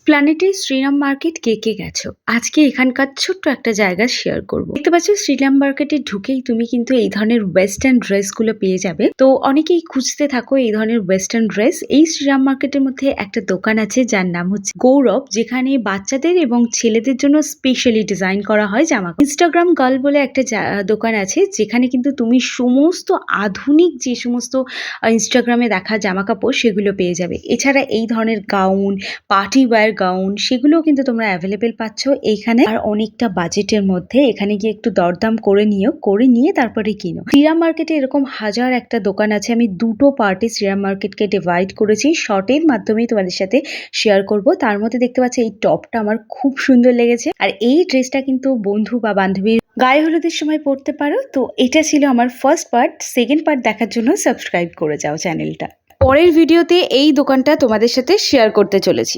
প্ল্যানেটের Shriram market কে কে গেছো? আজকে এখানকার ছোট্ট একটা জায়গা শেয়ার করব। দেখতে পাচ্ছ শ্রীরাম মার্কেটে ঢুকেই তুমি কিন্তু এই ধরনের ওয়েস্টার্ন ড্রেসগুলো পেয়ে যাবে। তো অনেকেই খুঁজতে থাকো এই ধরনের ওয়েস্টার্ন ড্রেস। এই শ্রীরাম মার্কেটের মধ্যে একটা দোকান আছে যার নাম হচ্ছে গৌরব, যেখানে বাচ্চাদের এবং ছেলেদের জন্য স্পেশালি ডিজাইন করা হয় জামা। ইনস্টাগ্রাম গার্ল বলে একটা দোকান আছে, যেখানে কিন্তু তুমি সমস্ত আধুনিক যে সমস্ত ইনস্টাগ্রামে দেখা জামা কাপড় সেগুলো পেয়ে যাবে। এছাড়া এই ধরনের গাউন, পার্টি ওয়্যার গাউন, সেগুলোও কিন্তু তোমরা অ্যাভেলেবেল পাচ্ছ এইখানে। আর অনেকটা বাজেটের মধ্যে এখানে গিয়ে একটু দরদাম করে নিয়ে তারপরে কিনো। শ্রীরাম মার্কেটে এরকম হাজার একটা দোকান আছে। আমি দুটো পার্টে শ্রীরাম মার্কেটকে ডিভাইড করেছি, শর্টের মাধ্যমেই তোমাদের সাথে শেয়ার করব। তার মধ্যে দেখতে পাচ্ছি এই টপটা আমার খুব সুন্দর লেগেছে, আর এই ড্রেসটা কিন্তু বন্ধু বা বান্ধবীর গায়ে হলুদের সময় পরতে পারো। তো এটা ছিল আমার ফার্স্ট পার্ট। সেকেন্ড পার্ট দেখার জন্য সাবস্ক্রাইব করে যাও চ্যানেলটা। পরের ভিডিওতে এই দোকানটা তোমাদের সাথে শেয়ার করতে চলেছি।